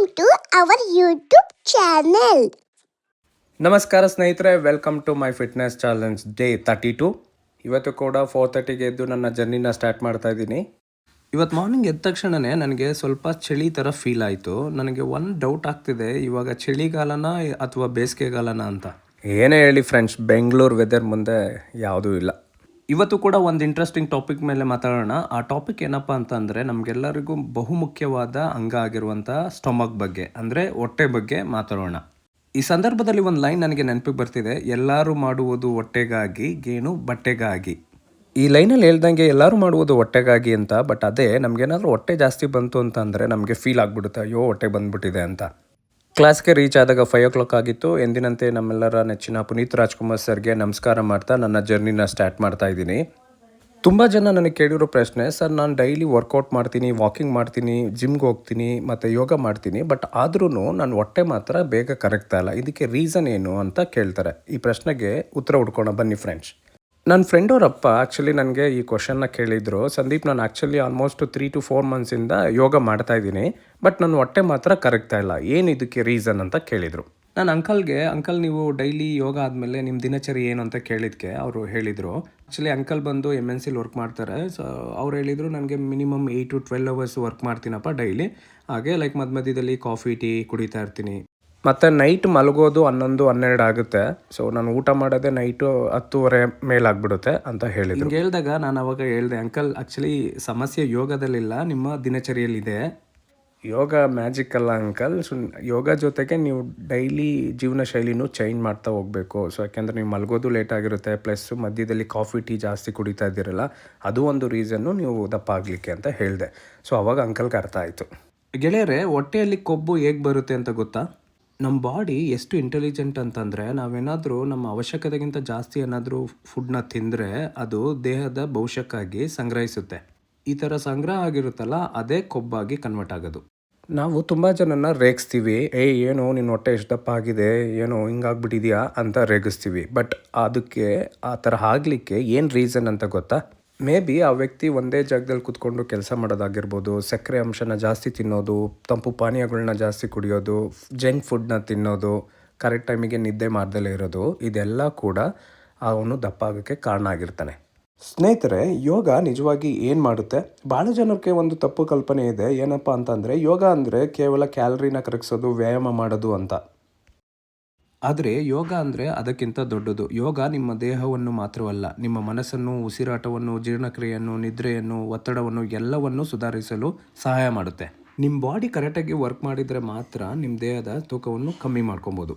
to our YouTube channel. ನಮಸ್ಕಾರ ಸ್ನೇಹಿತರೆ, welcome to my fitness challenge day 32. ಇವತ್ತು ಕೂಡ 4:30ಗೆ ಎದ್ದು ನನ್ನ ಜರ್ನಿನ ಸ್ಟಾರ್ಟ್ ಮಾಡ್ತಾ ಇದ್ದೀನಿ. ಇವತ್ತು ಮಾರ್ನಿಂಗ್ ಎದ್ದ ತಕ್ಷಣವೇ ನನಗೆ ಸ್ವಲ್ಪ ಚಳಿ ಥರ ಫೀಲ್ ಆಯಿತು. ನನಗೆ ಒಂದು ಡೌಟ್ ಆಗ್ತಿದೆ, ಇವಾಗ ಚಳಿಗಾಲನ ಅಥವಾ ಬೇಸಿಗೆಗಾಲನ ಅಂತ. ಏನೇ ಹೇಳಿ ಫ್ರೆಂಡ್ಸ್, ಬೆಂಗಳೂರು ವೆದರ್ ಮುಂದೆ ಯಾವುದೂ ಇಲ್ಲ. ಇವತ್ತು ಕೂಡ ಒಂದು ಇಂಟ್ರೆಸ್ಟಿಂಗ್ ಟಾಪಿಕ್ ಮೇಲೆ ಮಾತಾಡೋಣ. ಆ ಟಾಪಿಕ್ ಏನಪ್ಪ ಅಂತಂದರೆ, ನಮಗೆಲ್ಲರಿಗೂ ಬಹುಮುಖ್ಯವಾದ ಅಂಗ ಆಗಿರುವಂಥ ಸ್ಟೊಮಕ್ ಬಗ್ಗೆ, ಅಂದರೆ ಹೊಟ್ಟೆ ಬಗ್ಗೆ ಮಾತಾಡೋಣ. ಈ ಸಂದರ್ಭದಲ್ಲಿ ಒಂದು ಲೈನ್ ನನಗೆ ನೆನಪಿಗೆ ಬರ್ತಿದೆ, ಎಲ್ಲರೂ ಮಾಡುವುದು ಹೊಟ್ಟೆಗಾಗಿ, ಗೇಣು ಬಟ್ಟೆಗಾಗಿ. ಈ ಲೈನಲ್ಲಿ ಹೇಳ್ದಂಗೆ ಎಲ್ಲರೂ ಮಾಡುವುದು ಹೊಟ್ಟೆಗಾಗಿ ಅಂತ. ಬಟ್ ಅದೇ ನಮಗೇನಾದರೂ ಹೊಟ್ಟೆ ಜಾಸ್ತಿ ಬಂತು ಅಂತಂದರೆ ನಮಗೆ ಫೀಲ್ ಆಗಿಬಿಡುತ್ತೆ, ಅಯ್ಯೋ ಹೊಟ್ಟೆ ಬಂದುಬಿಟ್ಟಿದೆ ಅಂತ. ಕ್ಲಾಸ್ಗೆ ರೀಚ್ ಆದಾಗ 5 o'clock ಆಗಿತ್ತು. ಎಂದಿನಂತೆ ನಮ್ಮೆಲ್ಲರ ನೆಚ್ಚಿನ ಪುನೀತ್ ರಾಜ್ಕುಮಾರ್ ಸರ್ಗೆ ನಮಸ್ಕಾರ ಮಾಡ್ತಾ ನನ್ನ ಜರ್ನಿನ ಸ್ಟಾರ್ಟ್ ಮಾಡ್ತಾ ಇದ್ದೀನಿ. ತುಂಬ ಜನ ನನಗೆ ಕೇಳಿರೋ ಪ್ರಶ್ನೆ, ಸರ್ ನಾನು ಡೈಲಿ ವರ್ಕೌಟ್ ಮಾಡ್ತೀನಿ, ವಾಕಿಂಗ್ ಮಾಡ್ತೀನಿ, ಜಿಮ್ಗೆ ಹೋಗ್ತೀನಿ ಮತ್ತು ಯೋಗ ಮಾಡ್ತೀನಿ, ಬಟ್ ಆದ್ರೂ ನನ್ನ ಹೊಟ್ಟೆ ಮಾತ್ರ ಬೇಗ ಕರಗ್ತಾ ಇಲ್ಲ, ಇದಕ್ಕೆ ರೀಸನ್ ಏನು ಅಂತ ಕೇಳ್ತಾರೆ. ಈ ಪ್ರಶ್ನೆಗೆ ಉತ್ತರ ಹುಡ್ಕೋಣ ಬನ್ನಿ ಫ್ರೆಂಡ್ಸ್. ನನ್ನ ಫ್ರೆಂಡ್ ಅವರಪ್ಪ ಆ್ಯಕ್ಚುಲಿ ನನಗೆ ಈ ಕ್ವಶನ್ನ ಕೇಳಿದರು. ಸಂದೀಪ್, ನಾನು ಆ್ಯಕ್ಚುಲಿ ಆಲ್ಮೋಸ್ಟ್ 3 to 4 months ಯೋಗ ಮಾಡ್ತಾ ಇದ್ದೀನಿ, ಬಟ್ ನನ್ನ ಹೊಟ್ಟೆ ಮಾತ್ರ ಕರಗ್ತಾ ಇಲ್ಲ, ಏನು ಇದಕ್ಕೆ ರೀಸನ್ ಅಂತ ಕೇಳಿದರು. ನಾನು ಅಂಕಲ್ ನೀವು ಡೈಲಿ ಯೋಗ ಆದಮೇಲೆ ನಿಮ್ಮ ದಿನಚರಿ ಏನು ಅಂತ ಕೇಳಿದ್ದಕ್ಕೆ ಅವರು ಹೇಳಿದರು, ಆ್ಯಕ್ಚುಲಿ ಅಂಕಲ್ ಬಂದು MNCಲಿ ವರ್ಕ್ ಮಾಡ್ತಾರೆ. ಸೊ ಅವ್ರು ಹೇಳಿದರು, ನನಗೆ ಮಿನಿಮಮ್ 8 to 12 hours ವರ್ಕ್ ಮಾಡ್ತೀನಪ್ಪ ಡೈಲಿ. ಹಾಗೆ ಮಧ್ಯದಲ್ಲಿ ಕಾಫಿ ಟೀ ಕುಡಿತಾ ಇರ್ತೀನಿ, ಮತ್ತು ನೈಟ್ ಮಲಗೋದು 11, 12 ಆಗುತ್ತೆ. ಸೊ ನಾನು ಊಟ ಮಾಡೋದೇ ನೈಟು 10:30 ಮೇಲಾಗ್ಬಿಡುತ್ತೆ ಅಂತ ಹೇಳಿದ್ರು. ಹೇಳಿದಾಗ ನಾನು ಅವಾಗ ಹೇಳಿದೆ, ಅಂಕಲ್ ಆ್ಯಕ್ಚುಲಿ ಸಮಸ್ಯೆ ಯೋಗದಲ್ಲಿಲ್ಲ, ನಿಮ್ಮ ದಿನಚರಿಯಲ್ಲಿದೆ. ಯೋಗ ಮ್ಯಾಜಿಕ್ ಅಲ್ಲ ಅಂಕಲ್. ಯೋಗ ಜೊತೆಗೆ ನೀವು ಡೈಲಿ ಜೀವನ ಶೈಲಿನೂ ಚೇಂಜ್ ಮಾಡ್ತಾ ಹೋಗಬೇಕು. ಸೊ ಯಾಕೆಂದರೆ ನೀವು ಮಲಗೋದು ಲೇಟ್ ಆಗಿರುತ್ತೆ, ಪ್ಲಸ್ ಮಧ್ಯದಲ್ಲಿ ಕಾಫಿ ಟೀ ಜಾಸ್ತಿ ಕುಡಿತಾ ಇದ್ದೀರಲ್ಲ, ಅದು ಒಂದು ರೀಸನ್ನು ನೀವು ದಪ್ಪ ಆಗಲಿಕ್ಕೆ ಅಂತ ಹೇಳಿದೆ. ಸೊ ಅವಾಗ ಅಂಕಲ್ಗೆ ಅರ್ಥ ಆಯಿತು. ಗೆಳೆಯರೆ, ಹೊಟ್ಟೆಯಲ್ಲಿ ಕೊಬ್ಬು ಹೇಗೆ ಬರುತ್ತೆ ಅಂತ ಗೊತ್ತಾ? ನಮ್ಮ ಬಾಡಿ ಎಷ್ಟು ಇಂಟೆಲಿಜೆಂಟ್ ಅಂತಂದರೆ, ನಾವೇನಾದರೂ ನಮ್ಮ ಅವಶ್ಯಕತೆಗಿಂತ ಜಾಸ್ತಿ ಏನಾದರೂ ಫುಡ್ನ ತಿಂದರೆ ಅದು ದೇಹದ ಭವಿಷ್ಯಕ್ಕಾಗಿ ಸಂಗ್ರಹಿಸುತ್ತೆ. ಈ ಥರ ಸಂಗ್ರಹ ಆಗಿರುತ್ತಲ್ಲ, ಅದೇ ಕೊಬ್ಬಾಗಿ ಕನ್ವರ್ಟ್ ಆಗೋದು. ನಾವು ತುಂಬ ಜನನ ರೇಗಿಸ್ತೀವಿ, ಏನು ನಿನ್ನ ಹೊಟ್ಟೆ ಎಷ್ಟು ದಪ್ಪ ಆಗಿದೆ, ಏನೋ ಹಿಂಗಾಗ್ಬಿಟ್ಟಿದೆಯಾ ಅಂತ ರೇಗಿಸ್ತೀವಿ. ಬಟ್ ಅದಕ್ಕೆ ಆ ಥರ ಆಗಲಿಕ್ಕೆ ಏನು ರೀಸನ್ ಅಂತ ಗೊತ್ತಾ? ಮೇ ಬಿ ಆ ವ್ಯಕ್ತಿ ಒಂದೇ ಜಾಗದಲ್ಲಿ ಕೂತ್ಕೊಂಡು ಕೆಲಸ ಮಾಡೋದಾಗಿರ್ಬೋದು, ಸಕ್ಕರೆ ಅಂಶನ ಜಾಸ್ತಿ ತಿನ್ನೋದು, ತಂಪು ಪಾನೀಯಗಳನ್ನ ಜಾಸ್ತಿ ಕುಡಿಯೋದು, ಜಂಕ್ ಫುಡ್ನ ತಿನ್ನೋದು, ಕರೆಕ್ಟ್ ಟೈಮಿಗೆ ನಿದ್ದೆ ಮಾಡ್ದಲೇ ಇರೋದು, ಇದೆಲ್ಲ ಕೂಡ ಅವನು ದಪ್ಪ ಆಗೋಕ್ಕೆ ಕಾರಣ ಆಗಿರ್ತಾನೆ. ಸ್ನೇಹಿತರೆ, ಯೋಗ ನಿಜವಾಗಿ ಏನು ಮಾಡುತ್ತೆ? ಭಾಳ ಜನಕ್ಕೆ ಒಂದು ತಪ್ಪು ಕಲ್ಪನೆ ಇದೆ. ಏನಪ್ಪ ಅಂತಂದರೆ, ಯೋಗ ಅಂದರೆ ಕೇವಲ ಕ್ಯಾಲರಿನ ಕರಗಿಸೋದು, ವ್ಯಾಯಾಮ ಮಾಡೋದು ಅಂತ. ಆದರೆ ಯೋಗ ಅಂದರೆ ಅದಕ್ಕಿಂತ ದೊಡ್ಡದು. ಯೋಗ ನಿಮ್ಮ ದೇಹವನ್ನು ಮಾತ್ರವಲ್ಲ, ನಿಮ್ಮ ಮನಸ್ಸನ್ನು, ಉಸಿರಾಟವನ್ನು, ಜೀರ್ಣಕ್ರಿಯೆಯನ್ನು, ನಿದ್ರೆಯನ್ನು, ಒತ್ತಡವನ್ನು ಎಲ್ಲವನ್ನು ಸುಧಾರಿಸಲು ಸಹಾಯ ಮಾಡುತ್ತೆ. ನಿಮ್ಮ ಬಾಡಿ ಕರೆಕ್ಟಾಗಿ ವರ್ಕ್ ಮಾಡಿದರೆ ಮಾತ್ರ ನಿಮ್ಮ ದೇಹದ ತೂಕವನ್ನು ಕಮ್ಮಿ ಮಾಡ್ಕೊಬೋದು.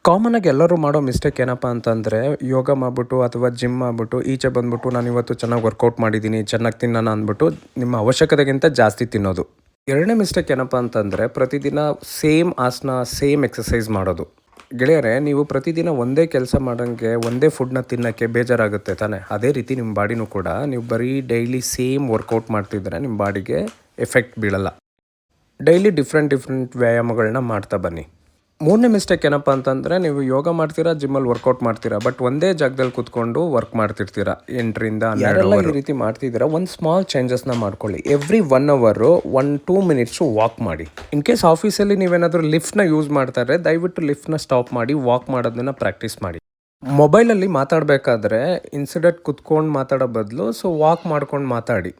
ಕಾಮನಾಗಿ ಎಲ್ಲರೂ ಮಾಡೋ ಮಿಸ್ಟೇಕ್ ಏನಪ್ಪ ಅಂತಂದರೆ, ಯೋಗ ಮಾಡಿಬಿಟ್ಟು ಅಥವಾ ಜಿಮ್ ಮಾಡಿಬಿಟ್ಟು ಈಚೆ ಬಂದ್ಬಿಟ್ಟು ನಾನು ಇವತ್ತು ಚೆನ್ನಾಗಿ ವರ್ಕೌಟ್ ಮಾಡಿದ್ದೀನಿ, ಚೆನ್ನಾಗಿ ತಿನ್ನೋಣ ಅಂದ್ಬಿಟ್ಟು ನಿಮ್ಮ ಅವಶ್ಯಕತೆಗಿಂತ ಜಾಸ್ತಿ ತಿನ್ನೋದು. ಎರಡನೇ ಮಿಸ್ಟೇಕ್ ಏನಪ್ಪ ಅಂತಂದರೆ, ಪ್ರತಿದಿನ ಸೇಮ್ ಆಸನ, ಸೇಮ್ ಎಕ್ಸಸೈಸ್ ಮಾಡೋದು. ಗೆಳೆಯರೆ, ನೀವು ಪ್ರತಿದಿನ ಒಂದೇ ಕೆಲಸ ಮಾಡೋಂಗೆ, ಒಂದೇ ಫುಡ್ನ ತಿನ್ನೋಕ್ಕೆ ಬೇಜಾರಾಗುತ್ತೆ ತಾನೆ? ಅದೇ ರೀತಿ ನಿಮ್ಮ ಬಾಡಿನೂ ಕೂಡ, ನೀವು ಬರೀ ಡೈಲಿ ಸೇಮ್ ವರ್ಕೌಟ್ ಮಾಡ್ತಿದ್ರೆ ನಿಮ್ಮ ಬಾಡಿಗೆ ಎಫೆಕ್ಟ್ ಬೀಳಲ್ಲ. ಡೈಲಿ ಡಿಫ್ರೆಂಟ್ ವ್ಯಾಯಾಮಗಳನ್ನ ಮಾಡ್ತಾ ಬನ್ನಿ. ಮೂರನೇ ಮಿಸ್ಟೇಕ್ ಏನಪ್ಪ ಅಂತಂದರೆ, ನೀವು ಯೋಗ ಮಾಡ್ತೀರಾ, ಜಿಮ್ಮಲ್ಲಿ ವರ್ಕೌಟ್ ಮಾಡ್ತೀರಾ, ಬಟ್ ಒಂದೇ ಜಾಗದಲ್ಲಿ ಕೂತ್ಕೊಂಡು ವರ್ಕ್ ಮಾಡ್ತಿರ್ತೀರಾ 8ರಿಂದ 12. ಈ ರೀತಿ ಮಾಡ್ತಿದ್ದೀರಾ, ಒಂದು ಸ್ಮಾಲ್ ಚೇಂಜಸ್ನ ಮಾಡ್ಕೊಳ್ಳಿ. ಎವ್ರಿ 1 hour 1-2 minutes ವಾಕ್ ಮಾಡಿ. ಇನ್ ಕೇಸ್ ಆಫೀಸಲ್ಲಿ ನೀವೇನಾದರೂ ಲಿಫ್ಟ್ನ ಯೂಸ್ ಮಾಡ್ತಾರೆ, ದಯವಿಟ್ಟು ಲಿಫ್ಟ್ನ ಸ್ಟಾಪ್ ಮಾಡಿ ವಾಕ್ ಮಾಡೋದನ್ನ ಪ್ರಾಕ್ಟೀಸ್ ಮಾಡಿ. ಮೊಬೈಲಲ್ಲಿ ಮಾತಾಡಬೇಕಾದ್ರೆ ಇನ್ಸಿಡೆಂಟ್ ಕುತ್ಕೊಂಡು ಮಾತಾಡೋ ಬದಲು ವಾಕ್ ಮಾಡ್ಕೊಂಡು ಮಾತಾಡಿ.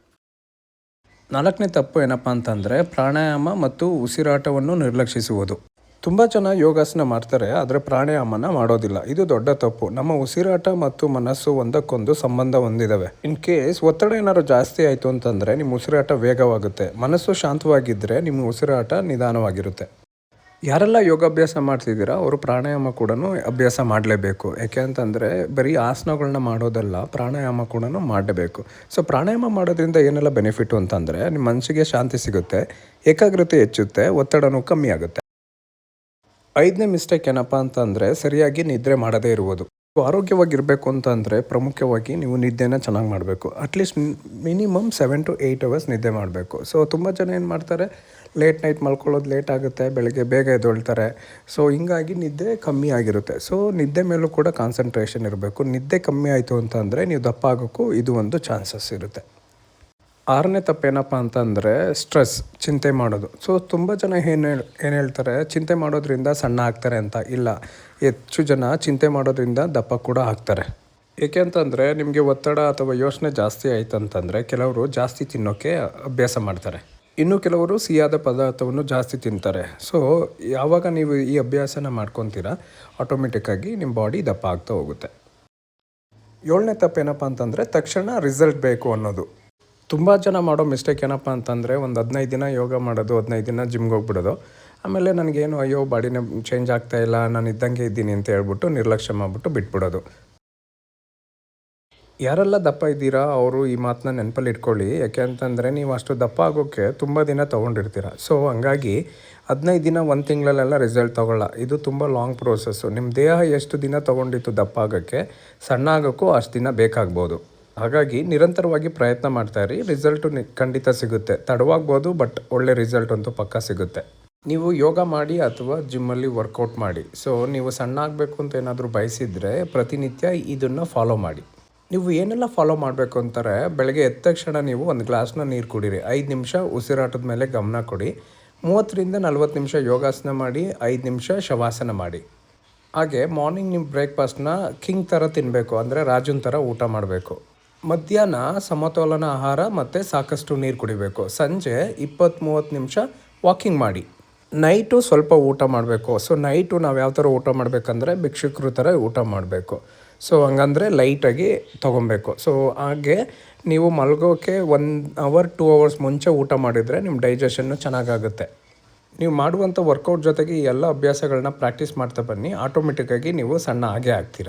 4ನೇ ತಪ್ಪು ಏನಪ್ಪ ಅಂತಂದರೆ, ಪ್ರಾಣಾಯಾಮ ಮತ್ತು ಉಸಿರಾಟವನ್ನು ನಿರ್ಲಕ್ಷಿಸುವುದು. ತುಂಬ ಜನ ಯೋಗಾಸನ ಮಾಡ್ತಾರೆ, ಆದರೆ ಪ್ರಾಣಾಯಾಮನ ಮಾಡೋದಿಲ್ಲ. ಇದು ದೊಡ್ಡ ತಪ್ಪು. ನಮ್ಮ ಉಸಿರಾಟ ಮತ್ತು ಮನಸ್ಸು ಒಂದಕ್ಕೊಂದು ಸಂಬಂಧ ಹೊಂದಿದ್ದಾವೆ. ಇನ್ ಕೇಸ್ ಒತ್ತಡ ಏನಾದ್ರು ಜಾಸ್ತಿ ಆಯಿತು ಅಂತಂದರೆ ನಿಮ್ಮ ಉಸಿರಾಟ ವೇಗವಾಗುತ್ತೆ. ಮನಸ್ಸು ಶಾಂತವಾಗಿದ್ದರೆ ನಿಮ್ಮ ಉಸಿರಾಟ ನಿಧಾನವಾಗಿರುತ್ತೆ. ಯಾರೆಲ್ಲ ಯೋಗಾಭ್ಯಾಸ ಮಾಡ್ತಿದ್ದೀರಾ ಅವರು ಪ್ರಾಣಾಯಾಮ ಕೂಡ ಅಭ್ಯಾಸ ಮಾಡಲೇಬೇಕು. ಯಾಕೆ ಅಂತಂದರೆ, ಬರೀ ಆಸನಗಳನ್ನ ಮಾಡೋದಲ್ಲ, ಪ್ರಾಣಾಯಾಮ ಕೂಡ ಮಾಡಬೇಕು. ಸೊ ಪ್ರಾಣಾಯಾಮ ಮಾಡೋದ್ರಿಂದ ಏನೆಲ್ಲ ಬೆನಿಫಿಟು ಅಂತಂದರೆ, ನಿಮ್ಮ ಮನಸ್ಸಿಗೆ ಶಾಂತಿ ಸಿಗುತ್ತೆ, ಏಕಾಗ್ರತೆ ಹೆಚ್ಚುತ್ತೆ, ಒತ್ತಡನೂ ಕಮ್ಮಿ ಆಗುತ್ತೆ. 5ನೇ ಮಿಸ್ಟೇಕ್ ಏನಪ್ಪ ಅಂತಂದರೆ, ಸರಿಯಾಗಿ ನಿದ್ರೆ ಮಾಡದೇ ಇರುವುದು. ಆರೋಗ್ಯವಾಗಿರಬೇಕು ಅಂತಂದರೆ ಪ್ರಮುಖವಾಗಿ ನೀವು ನಿದ್ದೆನ ಚೆನ್ನಾಗಿ ಮಾಡಬೇಕು. ಅಟ್ಲೀಸ್ಟ್ ಮಿನಿಮಮ್ 7 to 8 hours ನಿದ್ದೆ ಮಾಡಬೇಕು. ಸೊ ತುಂಬ ಜನ ಏನು ಮಾಡ್ತಾರೆ, ಲೇಟ್ ನೈಟ್ ಮಲ್ಕೊಳ್ಳೋದು ಲೇಟ್ ಆಗುತ್ತೆ, ಬೆಳಗ್ಗೆ ಬೇಗ ಎದ್ದೇಳ್ತಾರೆ. ಸೊ ಹಿಂಗಾಗಿ ನಿದ್ದೆ ಕಮ್ಮಿ ಆಗಿರುತ್ತೆ. ಸೊ ನಿದ್ದೆ ಮೇಲೂ ಕೂಡ ಕಾನ್ಸಂಟ್ರೇಷನ್ ಇರಬೇಕು. ನಿದ್ದೆ ಕಮ್ಮಿ ಆಯಿತು ಅಂತಂದರೆ ನೀವು ದಪ್ಪ ಆಗೋಕ್ಕೂ ಇದು ಒಂದು ಚಾನ್ಸಸ್ ಇರುತ್ತೆ. ಆರನೇ ತಪ್ಪೇನಪ್ಪ ಅಂತಂದರೆ ಸ್ಟ್ರೆಸ್, ಚಿಂತೆ ಮಾಡೋದು. ಸೊ ತುಂಬ ಜನ ಏನು ಹೇಳ್ತಾರೆ, ಚಿಂತೆ ಮಾಡೋದ್ರಿಂದ ಸಣ್ಣ ಆಗ್ತಾರೆ ಅಂತ. ಇಲ್ಲ, ಹೆಚ್ಚು ಜನ ಚಿಂತೆ ಮಾಡೋದ್ರಿಂದ ದಪ್ಪ ಕೂಡ ಆಗ್ತಾರೆ. ಏಕೆ ಅಂತಂದರೆ ನಿಮಗೆ ಒತ್ತಡ ಅಥವಾ ಯೋಚನೆ ಜಾಸ್ತಿ ಆಯ್ತು ಅಂತಂದರೆ ಕೆಲವರು ಜಾಸ್ತಿ ತಿನ್ನೋಕ್ಕೆ ಅಭ್ಯಾಸ ಮಾಡ್ತಾರೆ. ಇನ್ನು ಕೆಲವರು ಸಿಹಿಯಾದ ಪದಾರ್ಥವನ್ನು ಜಾಸ್ತಿ ತಿಂತಾರೆ. ಸೊ ಯಾವಾಗ ನೀವು ಈ ಅಭ್ಯಾಸನ ಮಾಡ್ಕೊತೀರಾ, ಆಟೋಮೆಟಿಕ್ಕಾಗಿ ನಿಮ್ಮ ಬಾಡಿ ದಪ್ಪ ಆಗ್ತಾ ಹೋಗುತ್ತೆ. 7ನೇ ತಪ್ಪೇನಪ್ಪ ಅಂತಂದರೆ ತಕ್ಷಣ ರಿಸಲ್ಟ್ ಬೇಕು ಅನ್ನೋದು. ತುಂಬ ಜನ ಮಾಡೋ ಮಿಸ್ಟೇಕ್ ಏನಪ್ಪ ಅಂತಂದರೆ ಒಂದು 15 ದಿನ ಯೋಗ ಮಾಡೋದು, 15 ದಿನ ಜಿಮ್ಗೆ ಹೋಗ್ಬಿಡೋದು. ಆಮೇಲೆ ನನಗೇನು ಅಯ್ಯೋ ಬಾಡಿನೇ ಚೇಂಜ್ ಆಗ್ತಾಯಿಲ್ಲ, ನಾನು ಇದ್ದಂಗೆ ಇದ್ದೀನಿ ಅಂತ ಹೇಳ್ಬಿಟ್ಟು ನಿರ್ಲಕ್ಷ್ಯ ಮಾಡಿಬಿಟ್ಟು ಬಿಟ್ಬಿಡೋದು. ಯಾರೆಲ್ಲ ದಪ್ಪ ಇದ್ದೀರಾ ಅವರು ಈ ಮಾತನ್ನ ನೆನಪಲ್ಲಿ ಇಟ್ಕೊಳ್ಳಿ. ಯಾಕೆ ಅಂತಂದರೆ ನೀವು ಅಷ್ಟು ದಪ್ಪ ಆಗೋಕ್ಕೆ ತುಂಬ ದಿನ ತೊಗೊಂಡಿರ್ತೀರ. ಸೊ ಹಂಗಾಗಿ 15 ದಿನ 1 ತಿಂಗಳಲ್ಲೆಲ್ಲ ರಿಸಲ್ಟ್ ತೊಗೊಳ್ಳ. ಇದು ತುಂಬ ಲಾಂಗ್ ಪ್ರೋಸೆಸ್ಸು. ನಿಮ್ಮ ದೇಹ ಎಷ್ಟು ದಿನ ತೊಗೊಂಡಿತ್ತು ದಪ್ಪ ಆಗೋಕ್ಕೆ, ಸಣ್ಣ ಆಗೋಕ್ಕೂ ಅಷ್ಟು ದಿನ ಬೇಕಾಗ್ಬೋದು. ಹಾಗಾಗಿ ನಿರಂತರವಾಗಿ ಪ್ರಯತ್ನ ಮಾಡ್ತಾಯಿರಿ, ರಿಸಲ್ಟು ಖಂಡಿತ ಸಿಗುತ್ತೆ. ತಡವಾಗ್ಬೋದು, ಬಟ್ ಒಳ್ಳೆ ರಿಸಲ್ಟ್ ಅಂತೂ ಪಕ್ಕ ಸಿಗುತ್ತೆ. ನೀವು ಯೋಗ ಮಾಡಿ ಅಥವಾ ಜಿಮ್ಮಲ್ಲಿ ವರ್ಕೌಟ್ ಮಾಡಿ. ಸೊ ನೀವು ಸಣ್ಣ ಆಗಬೇಕು ಅಂತ ಏನಾದರೂ ಬಯಸಿದರೆ ಪ್ರತಿನಿತ್ಯ ಇದನ್ನು ಫಾಲೋ ಮಾಡಿ. ನೀವು ಏನೆಲ್ಲ ಫಾಲೋ ಮಾಡಬೇಕು ಅಂತಾರೆ, ಬೆಳಗ್ಗೆ ಎದ್ದ ತಕ್ಷಣ ನೀವು ಒಂದು ಗ್ಲಾಸ್ನ ನೀರು ಕುಡೀರಿ. 5 ನಿಮಿಷ ಉಸಿರಾಟದ ಮೇಲೆ ಗಮನ ಕೊಡಿ. 30ರಿಂದ 40 ನಿಮಿಷ ಯೋಗಾಸನ ಮಾಡಿ, 5 ನಿಮಿಷ ಶವಾಸನ ಮಾಡಿ. ಹಾಗೆ ಮಾರ್ನಿಂಗ್ ನಿಮ್ಮ ಬ್ರೇಕ್ಫಾಸ್ಟ್ನ ಕಿಂಗ್ ಥರ ತಿನ್ನಬೇಕು, ಅಂದರೆ ರಾಜನ ಥರ ಊಟ ಮಾಡಬೇಕು. ಮಧ್ಯಾಹ್ನ ಸಮತೋಲನ ಆಹಾರ ಮತ್ತು ಸಾಕಷ್ಟು ನೀರು ಕುಡಿಬೇಕು. ಸಂಜೆ 20-30 ನಿಮಿಷ ವಾಕಿಂಗ್ ಮಾಡಿ. ನೈಟು ಸ್ವಲ್ಪ ಊಟ ಮಾಡಬೇಕು. ಸೊ ನೈಟು ನಾವು ಯಾವ ಥರ ಊಟ ಮಾಡಬೇಕಂದ್ರೆ ಭಿಕ್ಷುಕರು ಥರ ಊಟ ಮಾಡಬೇಕು. ಸೊ ಹಂಗಂದರೆ ಲೈಟಾಗಿ ತೊಗೊಬೇಕು. ಸೊ ಹಾಗೆ ನೀವು ಮಲಗೋಕ್ಕೆ 1 ಅವರ್ 2 ಅವರ್ಸ್ ಮುಂಚೆ ಊಟ ಮಾಡಿದರೆ ನಿಮ್ಮ ಡೈಜೆಷನ್ನು ಚೆನ್ನಾಗಾಗುತ್ತೆ. ನೀವು ಮಾಡುವಂಥ ವರ್ಕೌಟ್ ಜೊತೆಗೆ ಈ ಎಲ್ಲ ಅಭ್ಯಾಸಗಳನ್ನ ಪ್ರಾಕ್ಟೀಸ್ ಮಾಡ್ತಾ ಬನ್ನಿ, ಆಟೋಮೆಟಿಕ್ಕಾಗಿ ನೀವು ಸಣ್ಣ ಆಗೇ ಆಗ್ತೀರ.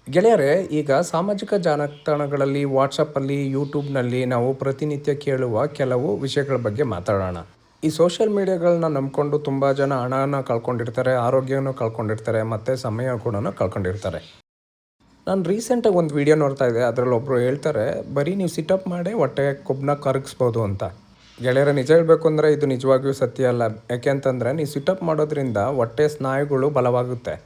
ಗೆಳೆಯರೇ, ಈಗ ಸಾಮಾಜಿಕ ಜಾಲತಾಣಗಳಲ್ಲಿ, ವಾಟ್ಸಪ್ಪಲ್ಲಿ, ಯೂಟ್ಯೂಬ್ನಲ್ಲಿ ನಾವು ಪ್ರತಿನಿತ್ಯ ಕೇಳುವ ಕೆಲವು ವಿಷಯಗಳ ಬಗ್ಗೆ ಮಾತಾಡೋಣ. ಈ ಸೋಷಿಯಲ್ ಮೀಡಿಯಾಗಳನ್ನ ನಂಬಿಕೊಂಡು ತುಂಬ ಜನ ಹಣನ ಕಳ್ಕೊಂಡಿರ್ತಾರೆ, ಆರೋಗ್ಯವನ್ನು ಕಳ್ಕೊಂಡಿರ್ತಾರೆ, ಮತ್ತು ಸಮಯ ಕೂಡ ಕಳ್ಕೊಂಡಿರ್ತಾರೆ. ನಾನು ರೀಸೆಂಟಾಗಿ ಒಂದು ವಿಡಿಯೋ ನೋಡ್ತಾ ಇದ್ದೆ. ಅದರಲ್ಲಿ ಒಬ್ಬರು ಹೇಳ್ತಾರೆ, ಬರೀ ನೀವು ಸಿಟಪ್ ಮಾಡಿ ಹೊಟ್ಟೆ ಕೊಬ್ಬನ್ನ ಕರಗಿಸ್ಬೋದು ಅಂತ. ಗೆಳೆಯರ, ನಿಜ ಹೇಳಬೇಕು ಅಂದರೆ ಇದು ನಿಜವಾಗಿಯೂ ಸತ್ಯ ಅಲ್ಲ. ಯಾಕೆ ಅಂತಂದರೆ ನೀವು ಸಿಟಪ್ ಮಾಡೋದ್ರಿಂದ ಹೊಟ್ಟೆ ಸ್ನಾಯುಗಳು ಬಲವಾಗುತ್ತೆ.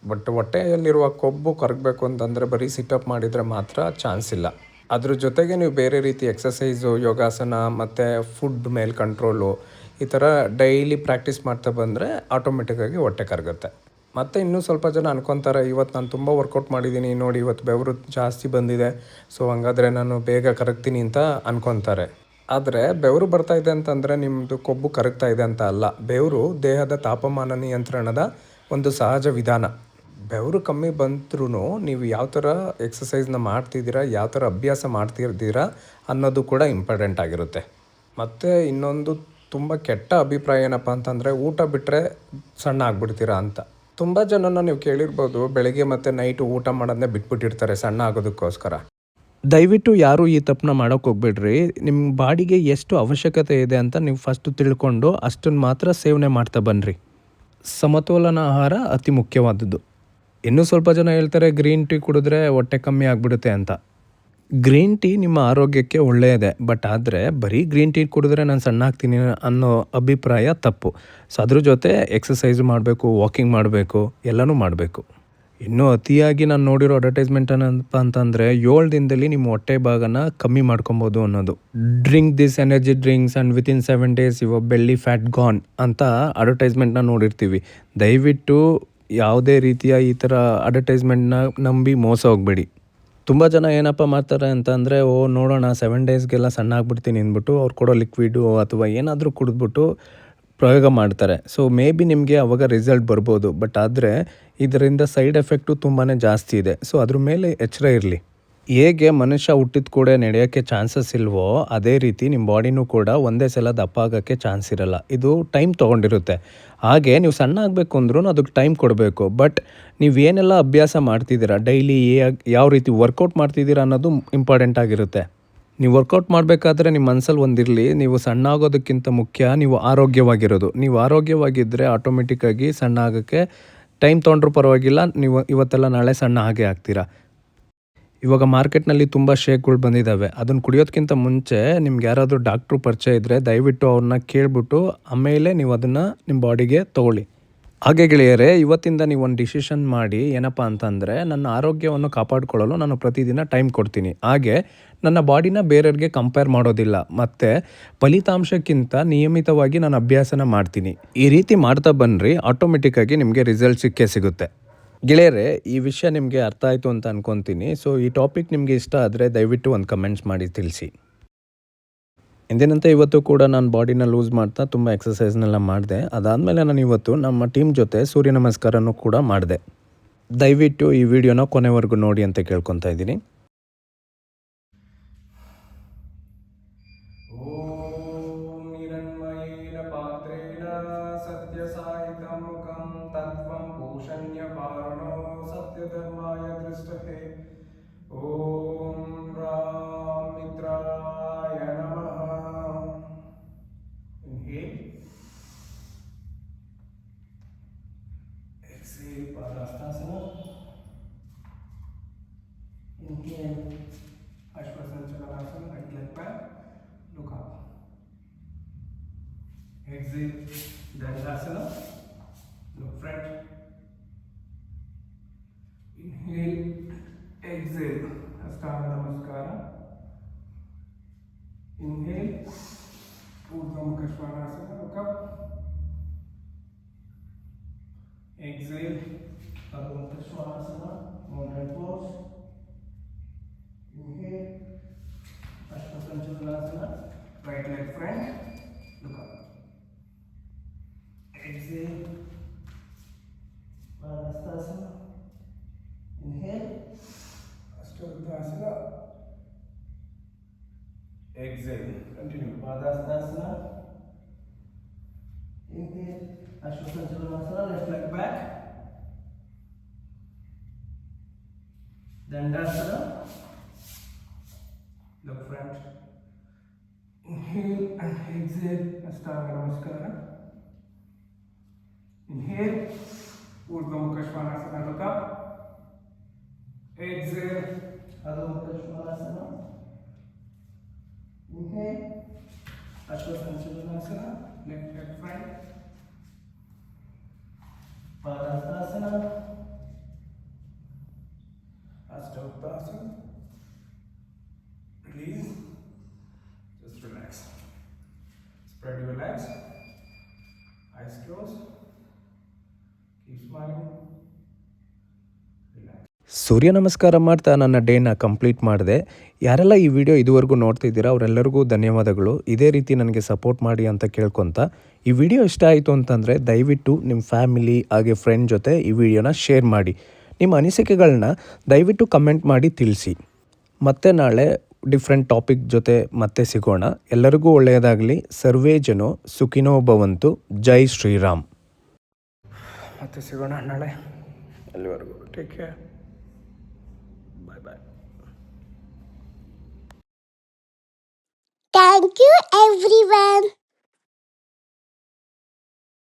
ಬಟ್ ಹೊಟ್ಟೆಯಲ್ಲಿರುವ ಕೊಬ್ಬು ಕರಗಬೇಕು ಅಂತಂದರೆ ಬರೀ ಸಿಟಪ್ ಮಾಡಿದರೆ ಮಾತ್ರ ಚಾನ್ಸ್ ಇಲ್ಲ. ಅದ್ರ ಜೊತೆಗೆ ನೀವು ಬೇರೆ ರೀತಿ ಎಕ್ಸಸೈಸು, ಯೋಗಾಸನ ಮತ್ತು ಫುಡ್ ಮೇಲೆ ಕಂಟ್ರೋಲು, ಈ ಥರ ಡೈಲಿ ಪ್ರಾಕ್ಟೀಸ್ ಮಾಡ್ತಾ ಬಂದರೆ ಆಟೋಮೆಟಿಕ್ಕಾಗಿ ಹೊಟ್ಟೆ ಕರಗುತ್ತೆ. ಮತ್ತು ಇನ್ನೂ ಸ್ವಲ್ಪ ಜನ ಅನ್ಕೊತಾರೆ, ಇವತ್ತು ನಾನು ತುಂಬ ವರ್ಕೌಟ್ ಮಾಡಿದ್ದೀನಿ ನೋಡಿ, ಇವತ್ತು ಬೆವರು ಜಾಸ್ತಿ ಬಂದಿದೆ, ಸೊ ಹಂಗಾದರೆ ನಾನು ಬೇಗ ಕರಗ್ತೀನಿ ಅಂತ ಅನ್ಕೊತಾರೆ. ಆದರೆ ಬೆವರು ಬರ್ತಾಯಿದೆ ಅಂತಂದರೆ ನಿಮ್ಮದು ಕೊಬ್ಬು ಕರಗ್ತಾ ಇದೆ ಅಂತ ಅಲ್ಲ. ಬೆವರು ದೇಹದ ತಾಪಮಾನ ನಿಯಂತ್ರಣದ ಒಂದು ಸಹಜ ವಿಧಾನ. ಬೆವರು ಕಮ್ಮಿ ಬಂದ್ರೂ ನೀವು ಯಾವ ಥರ ಎಕ್ಸಸೈಸ್ನ ಮಾಡ್ತಿದ್ದೀರಾ, ಯಾವ ಥರ ಅಭ್ಯಾಸ ಮಾಡ್ತಿದ್ದೀರಾ ಅನ್ನೋದು ಕೂಡ ಇಂಪಾರ್ಟೆಂಟ್ ಆಗಿರುತ್ತೆ. ಮತ್ತು ಇನ್ನೊಂದು ತುಂಬ ಕೆಟ್ಟ ಅಭಿಪ್ರಾಯ ಏನಪ್ಪ ಅಂತಂದರೆ ಊಟ ಬಿಟ್ಟರೆ ಸಣ್ಣ ಆಗಿಬಿಡ್ತೀರಾ ಅಂತ. ತುಂಬ ಜನನ ನೀವು ಕೇಳಿರ್ಬೋದು, ಬೆಳಗ್ಗೆ ಮತ್ತು ನೈಟು ಊಟ ಮಾಡೋದನ್ನೇ ಬಿಟ್ಬಿಟ್ಟಿರ್ತಾರೆ ಸಣ್ಣ ಆಗೋದಕ್ಕೋಸ್ಕರ. ದಯವಿಟ್ಟು ಯಾರೂ ಈ ತಪ್ಪನ್ನ ಮಾಡೋಕ್ಕೆ ಹೋಗ್ಬೇಡ್ರಿ. ನಿಮ್ಮ ಬಾಡಿಗೆ ಎಷ್ಟು ಅವಶ್ಯಕತೆ ಇದೆ ಅಂತ ನೀವು ಫಸ್ಟು ತಿಳ್ಕೊಂಡು ಅಷ್ಟನ್ನು ಮಾತ್ರ ಸೇವನೆ ಮಾಡ್ತಾ ಬನ್ನಿರಿ. ಸಮತೋಲನ ಆಹಾರ ಅತಿ ಮುಖ್ಯವಾದದ್ದು. ಇನ್ನೂ ಸ್ವಲ್ಪ ಜನ ಹೇಳ್ತಾರೆ ಗ್ರೀನ್ ಟೀ ಕುಡಿದ್ರೆ ಹೊಟ್ಟೆ ಕಮ್ಮಿ ಆಗಿಬಿಡುತ್ತೆ ಅಂತ. ಗ್ರೀನ್ ಟೀ ನಿಮ್ಮ ಆರೋಗ್ಯಕ್ಕೆ ಒಳ್ಳೆಯದೇ, ಬಟ್ ಆದರೆ ಬರೀ ಗ್ರೀನ್ ಟೀ ಕುಡಿದ್ರೆ ನಾನು ಸಣ್ಣ ಆಗ್ತೀನಿ ಅನ್ನೋ ಅಭಿಪ್ರಾಯ ತಪ್ಪು. ಸೊ ಅದ್ರ ಜೊತೆ ಎಕ್ಸಸೈಸು ಮಾಡಬೇಕು, ವಾಕಿಂಗ್ ಮಾಡಬೇಕು, ಎಲ್ಲನೂ ಮಾಡಬೇಕು. ಇನ್ನೂ ಅತಿಯಾಗಿ ನಾನು ನೋಡಿರೋ ಅಡ್ವರ್ಟೈಸ್ಮೆಂಟ್ ಏನಪ್ಪ ಅಂತಂದರೆ 7 ದಿನದಲ್ಲಿ ನಿಮ್ಮ ಹೊಟ್ಟೆ ಭಾಗನ ಕಮ್ಮಿ ಮಾಡ್ಕೊಬೋದು ಅನ್ನೋದು. Drink this energy drinks and within 7 days your belly fat gone ಅಂತ ಅಡ್ವರ್ಟೈಸ್ಮೆಂಟ್ನ ನೋಡಿರ್ತೀವಿ. ದಯವಿಟ್ಟು ಯಾವುದೇ ರೀತಿಯ ಈ ಥರ ಅಡ್ವರ್ಟೈಸ್ಮೆಂಟ್ನ ನಂಬಿ ಮೋಸ ಹೋಗಬೇಡಿ. ತುಂಬ ಜನ ಏನಪ್ಪ ಮಾಡ್ತಾರೆ ಅಂತಂದರೆ, ನೋಡೋಣ 7 ಡೇಸ್ಗೆಲ್ಲ ಸಣ್ಣ ಆಗ್ಬಿಡ್ತೀನಿ ಅಂದ್ಬಿಟ್ಟು ಅವ್ರು ಕೊಡೋ ಲಿಕ್ವಿಡು ಅಥವಾ ಏನಾದರೂ ಕುಡಿದ್ಬಿಟ್ಟು ಪ್ರಯೋಗ ಮಾಡ್ತಾರೆ. ಸೊ ಮೇ ಬಿ ನಿಮಗೆ ಅವಾಗ ರಿಸಲ್ಟ್ ಬರ್ಬೋದು, ಬಟ್ ಆದರೆ ಇದರಿಂದ ಸೈಡ್ ಎಫೆಕ್ಟು ತುಂಬಾ ಜಾಸ್ತಿ ಇದೆ. ಸೊ ಅದ್ರ ಮೇಲೆ ಎಚ್ಚರ ಇರಲಿ. ಹೇಗೆ ಮನುಷ್ಯ ಹುಟ್ಟಿದ ಕೂಡ ನಡೆಯೋಕ್ಕೆ ಚಾನ್ಸಸ್ ಇಲ್ವೋ, ಅದೇ ರೀತಿ ನಿಮ್ಮ ಬಾಡಿನೂ ಕೂಡ ಒಂದೇ ಸಲ ದಪ್ಪ ಆಗೋಕ್ಕೆ ಚಾನ್ಸ್ ಇರಲ್ಲ. ಇದು ಟೈಮ್ ತೊಗೊಂಡಿರುತ್ತೆ. ಹಾಗೆ ನೀವು ಸಣ್ಣ ಆಗಬೇಕು ಅಂದ್ರೂ ಅದಕ್ಕೆ ಟೈಮ್ ಕೊಡಬೇಕು. ಬಟ್ ನೀವೇನೆಲ್ಲ ಅಭ್ಯಾಸ ಮಾಡ್ತಿದ್ದೀರಾ, ಡೈಲಿ ಯಾವ ರೀತಿ ವರ್ಕೌಟ್ ಮಾಡ್ತಿದ್ದೀರಾ ಅನ್ನೋದು ಇಂಪಾರ್ಟೆಂಟ್ ಆಗಿರುತ್ತೆ. ನೀವು ವರ್ಕೌಟ್ ಮಾಡಬೇಕಾದ್ರೆ ನಿಮ್ಮ ಮನಸ್ಸಲ್ಲಿ ಒಂದಿರಲಿ, ನೀವು ಸಣ್ಣ ಆಗೋದಕ್ಕಿಂತ ಮುಖ್ಯ ನೀವು ಆರೋಗ್ಯವಾಗಿರೋದು. ನೀವು ಆರೋಗ್ಯವಾಗಿದ್ದರೆ ಆಟೋಮೆಟಿಕ್ಕಾಗಿ ಸಣ್ಣ ಆಗೋಕ್ಕೆ ಟೈಮ್ ತೊಗೊಂಡ್ರೂ ಪರವಾಗಿಲ್ಲ, ನೀವು ಇವತ್ತೆಲ್ಲ ನಾಳೆ ಸಣ್ಣ ಹಾಗೆ ಆಗ್ತೀರಾ. ಇವಾಗ ಮಾರ್ಕೆಟ್ನಲ್ಲಿ ತುಂಬ ಶೇಕ್ಗಳು ಬಂದಿದ್ದಾವೆ. ಅದನ್ನು ಕುಡಿಯೋದಕ್ಕಿಂತ ಮುಂಚೆ ನಿಮ್ಗೆ ಯಾರಾದರೂ ಡಾಕ್ಟ್ರು ಪರಿಚಯ ಇದ್ದರೆ ದಯವಿಟ್ಟು ಅವ್ರನ್ನ ಕೇಳಿಬಿಟ್ಟು ಆಮೇಲೆ ನೀವು ಅದನ್ನು ನಿಮ್ಮ ಬಾಡಿಗೆ ತೊಗೊಳ್ಳಿ. ಹಾಗೆ ಗೆಳೆಯರೇ, ಇವತ್ತಿಂದ ನೀವು ಒಂದು ಡಿಸಿಷನ್ ಮಾಡಿ, ಏನಪ್ಪ ಅಂತಂದರೆ ನನ್ನ ಆರೋಗ್ಯವನ್ನು ಕಾಪಾಡಿಕೊಳ್ಳಲು ನಾನು ಪ್ರತಿದಿನ ಟೈಮ್ ಕೊಡ್ತೀನಿ. ಹಾಗೆ ನನ್ನ ಬಾಡಿನ ಬೇರೆಯವ್ರಿಗೆ ಕಂಪೇರ್ ಮಾಡೋದಿಲ್ಲ ಮತ್ತು ಫಲಿತಾಂಶಕ್ಕಿಂತ ನಿಯಮಿತವಾಗಿ ನಾನು ಅಭ್ಯಾಸನ ಮಾಡ್ತೀನಿ. ಈ ರೀತಿ ಮಾಡ್ತಾ ಬನ್ನಿರಿ, ಆಟೋಮೆಟಿಕ್ಕಾಗಿ ನಿಮಗೆ ರಿಸಲ್ಟ್ ಸಿಕ್ಕೇ ಸಿಗುತ್ತೆ. ಗೆಳೆಯರೇ, ಈ ವಿಷಯ ನಿಮಗೆ ಅರ್ಥ ಆಯಿತು ಅಂತ ಅನ್ಕೊತೀನಿ. ಸೊ ಈ ಟಾಪಿಕ್ ನಿಮಗೆ ಇಷ್ಟ ಆದರೆ ದಯವಿಟ್ಟು ಒಂದು ಕಮೆಂಟ್ಸ್ ಮಾಡಿ ತಿಳಿಸಿ. ಎಂದಿನಂತೆ ಇವತ್ತು ಕೂಡ ನಾನು ಬಾಡಿನ ಲೂಸ್ ಮಾಡ್ತಾ ತುಂಬ ಎಕ್ಸಸೈಸ್ನೆಲ್ಲ ಮಾಡಿದೆ. ಅದಾದಮೇಲೆ ನಾನು ಇವತ್ತು ನಮ್ಮ ಟೀಮ್ ಜೊತೆ ಸೂರ್ಯ ನಮಸ್ಕಾರನೂ ಕೂಡ ಮಾಡಿದೆ. ದಯವಿಟ್ಟು ಈ ವಿಡಿಯೋನ ಕೊನೆವರೆಗೂ ನೋಡಿ ಅಂತ ಕೇಳ್ಕೊತಾ ಇದ್ದೀನಿ. ಓಂ ನಿರನ್ಮಯೇನ ಪಾತ್ರೇಣ ಸತ್ಯಸಾಯಿತಂ ಮುಖಂ ತತ್ವಂ ಪೂಷಣ್ಯ ಪಾರಣೋ ಸತ್ಯಧರ್ಮಾಯ ದೃಷ್ಟಹೇ. ಓಂ ರಾಮ್ ಮಿತ್ರಾಯ ನಮಃ. Inhale. Exhale, Padhastasana. Inhale, Ashwasanchalanasana, right leg back, look up. Exhale, Dandasana, look front. Inhale, exhale, Astanga Namaskara. Inhale, Urdhva Mukha Svanasana, look up. Exhale, Adho Mukha Svanasana, mountain pose. Inhale, Ashwasanchalanasana, right leg front, look up. Exhale, Padhastasana. Inhale, Ashtavriddhasana. Exhale, continue, Padhastasana. Inhale, Ashwasanchalanasana, left leg back. Dandasana, look front. Inhale and exhale, Astanga Namaskara. Inhale, Urdhva Mukha Svanasana, look up. Exhale, Adho Mukha Svanasana. Inhale, Ashwasanchalanasana, left leg front. Padhastasana, Ashtavriddhasana. Release, just relax. Spread your legs, eyes closed, keep smiling, relax. ಸೂರ್ಯ ನಮಸ್ಕಾರ ಮಾಡ್ತಾ ನನ್ನ ಡೇನ complete ಮಾಡಿದೆ. ಯಾರೆಲ್ಲ ಈ video ಇದುವರೆಗೂ ನೋಡ್ತಿದ್ದೀರಾ ಅವರೆಲ್ಲರಿಗೂ ಧನ್ಯವಾದಗಳು. ಇದೇ ರೀತಿ ನನಗೆ ಸಪೋರ್ಟ್ ಮಾಡಿ ಅಂತ ಕೇಳ್ಕೊತ, ಈ ವಿಡಿಯೋ ಇಷ್ಟ ಆಯಿತು ಅಂತಂದರೆ ದಯವಿಟ್ಟು ನಿಮ್ಮ ಫ್ಯಾಮಿಲಿ ಹಾಗೆ ಫ್ರೆಂಡ್ ಜೊತೆ ಈ ವಿಡಿಯೋನ ಶೇರ್ ಮಾಡಿ. ನಿಮ್ಮ ಅನಿಸಿಕೆಗಳನ್ನ ದಯವಿಟ್ಟು ಕಮೆಂಟ್ ಮಾಡಿ ತಿಳಿಸಿ. ಮತ್ತೆ ನಾಳೆ ಡಿಫ್ರೆಂಟ್ ಟಾಪಿಕ್ ಜೊತೆ ಮತ್ತೆ ಸಿಗೋಣ. ಎಲ್ಲರಿಗೂ ಒಳ್ಳೆಯದಾಗಲಿ. ಸರ್ವೇ ಜನೋ ಸುಖಿನೋ ಭವಂತು. ಜೈ ಶ್ರೀರಾಮ್. ಮತ್ತೆ ಸಿಗೋಣ ನಾಳೆ. ಅಲ್ಲಿವರೆಗೂ take care. Bye bye. Thank you, everyone.